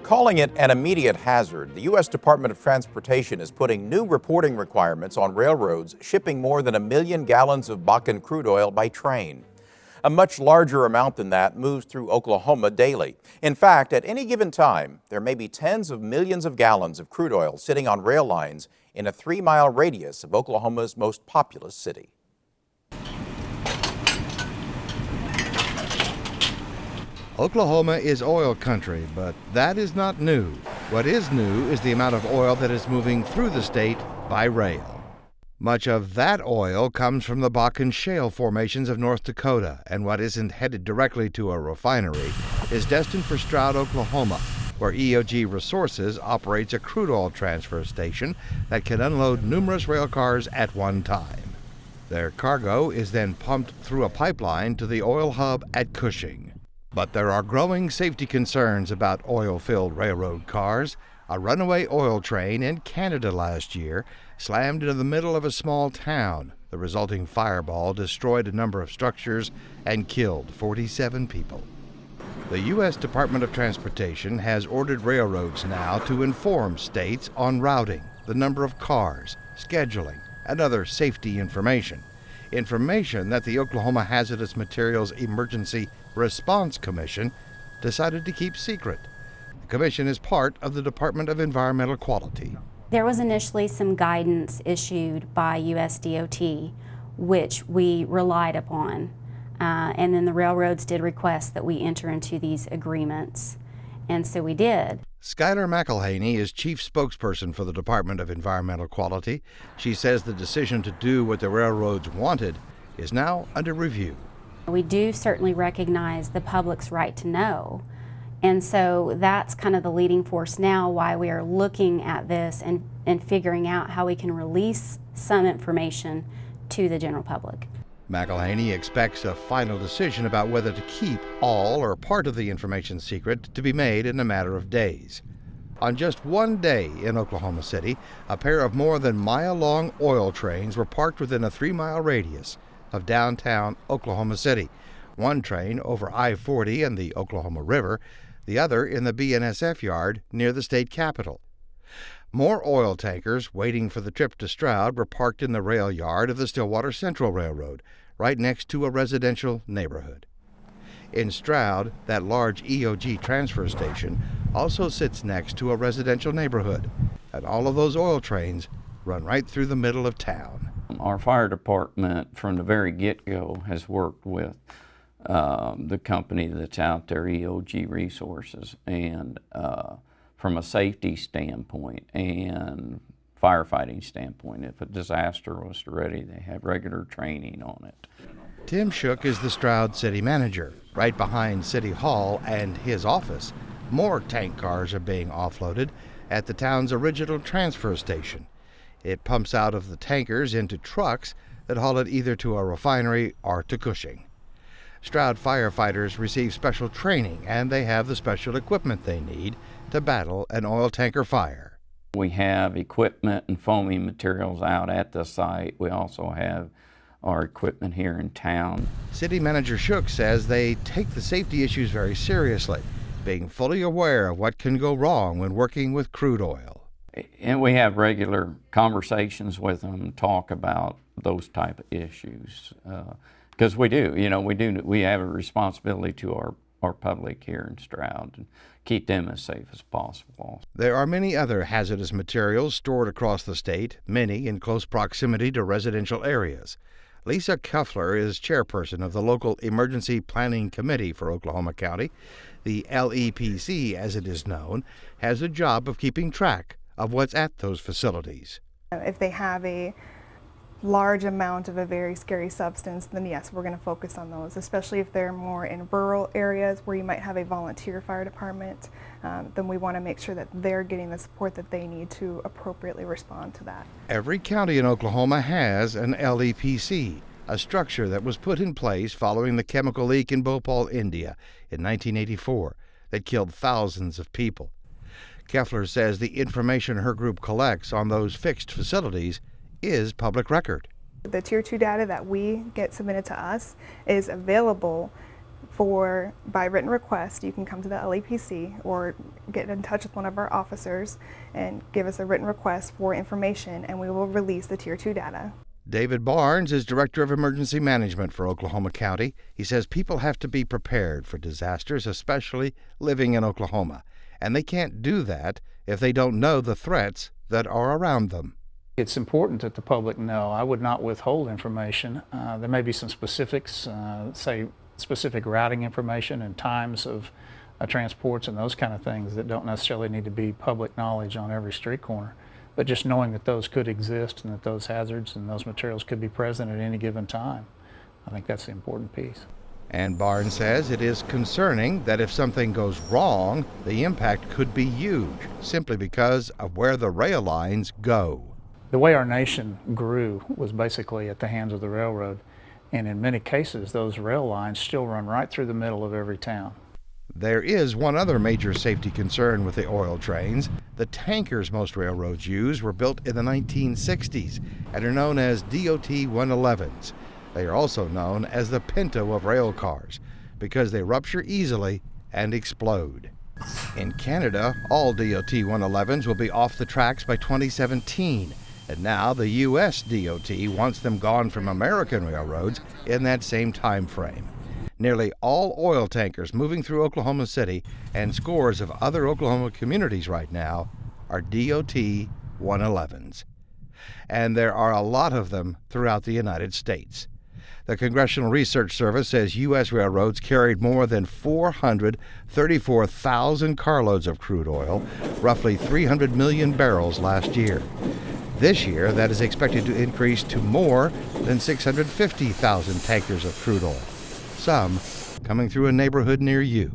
Calling it an immediate hazard, the U.S. Department of Transportation is putting new reporting requirements on railroads shipping more than 1 million gallons of Bakken crude oil by train. A much larger amount than that moves through Oklahoma daily. In fact, at any given time, there may be tens of millions of gallons of crude oil sitting on rail lines in a 3-mile radius of Oklahoma's most populous city. Oklahoma is oil country, but that is not new. What is new is the amount of oil that is moving through the state by rail. Much of that oil comes from the Bakken shale formations of North Dakota, and what isn't headed directly to a refinery is destined for Stroud, Oklahoma, where EOG Resources operates a crude oil transfer station that can unload numerous rail cars at one time. Their cargo is then pumped through a pipeline to the oil hub at Cushing. But there are growing safety concerns about oil-filled railroad cars. A runaway oil train in Canada last year slammed into the middle of a small town. The resulting fireball destroyed a number of structures and killed 47 people. The U.S. Department of Transportation has ordered railroads now to inform states on routing, the number of cars, scheduling, and other safety information. Information that the Oklahoma Hazardous Materials Emergency Response Commission decided to keep secret. The commission is part of the Department of Environmental Quality. There was initially some guidance issued by USDOT, which we relied upon, and then the railroads did request that we enter into these agreements, and so we did. Skylar McElhaney is chief spokesperson for the Department of Environmental Quality. She says the decision to do what the railroads wanted is now under review. We do certainly recognize the public's right to know, and so that's kind of the leading force now why we are looking at this and figuring out how we can release some information to the general public. McElhaney expects a final decision about whether to keep all or part of the information secret to be made in a matter of days. On just one day in Oklahoma City, a pair of more than mile-long oil trains were parked within a 3-mile radius of downtown Oklahoma City. One train over I-40 and the Oklahoma River, the other in the BNSF yard near the state capitol. More oil tankers waiting for the trip to Stroud were parked in the rail yard of the Stillwater Central Railroad, right next to a residential neighborhood. In Stroud, that large EOG transfer station also sits next to a residential neighborhood, and all of those oil trains run right through the middle of town. Our fire department from the very get-go has worked with the company that's out there, EOG Resources, and from a safety standpoint and firefighting standpoint, if a disaster was ready, they had regular training on it. Tim Shook is the Stroud city manager. Right behind City Hall and his office, more tank cars are being offloaded at the town's original transfer station. It pumps out of the tankers into trucks that haul it either to a refinery or to Cushing. Stroud firefighters receive special training, and they have the special equipment they need to battle an oil tanker fire. We have equipment and foaming materials out at the site. We also have our equipment here in town. City Manager Shook says they take the safety issues very seriously, being fully aware of what can go wrong when working with crude oil. And we have regular conversations with them, talk about those type of issues, because we have a responsibility to our public here in Stroud and keep them as safe as possible. There are many other hazardous materials stored across the state, many in close proximity to residential areas. Lisa Kuffler is chairperson of the local Emergency Planning Committee for Oklahoma County. The LEPC, as it is known, has a job of keeping track of what's at those facilities. If they have a large amount of a very scary substance, then yes, we're going to focus on those, especially if they're more in rural areas where you might have a volunteer fire department. Then we want to make sure that they're getting the support that they need to appropriately respond to that. Every county in Oklahoma has an LEPC, a structure that was put in place following the chemical leak in Bhopal, India in 1984 that killed thousands of people. Keffler says the information her group collects on those fixed facilities is public record. The Tier 2 data that we get submitted to us is available by written request, you can come to the LEPC or get in touch with one of our officers and give us a written request for information, and we will release the Tier 2 data. David Barnes is Director of Emergency Management for Oklahoma County. He says people have to be prepared for disasters, especially living in Oklahoma, and they can't do that if they don't know the threats that are around them. It's important that the public know. I would not withhold information. There may be some specifics, say specific routing information and times of transports and those kind of things that don't necessarily need to be public knowledge on every street corner. But just knowing that those could exist and that those hazards and those materials could be present at any given time, I think that's the important piece. And Barnes says it is concerning that if something goes wrong, the impact could be huge, simply because of where the rail lines go. The way our nation grew was basically at the hands of the railroad, and in many cases those rail lines still run right through the middle of every town. There is one other major safety concern with the oil trains. The tankers most railroads use were built in the 1960s and are known as DOT 111s. They are also known as the Pinto of rail cars because they rupture easily and explode. In Canada, all DOT 111s will be off the tracks by 2017. And now the U.S. DOT wants them gone from American railroads in that same time frame. Nearly all oil tankers moving through Oklahoma City and scores of other Oklahoma communities right now are DOT 111s. And there are a lot of them throughout the United States. The Congressional Research Service says U.S. railroads carried more than 434,000 carloads of crude oil, roughly 300 million barrels last year. This year, that is expected to increase to more than 650,000 tankers of crude oil, some coming through a neighborhood near you.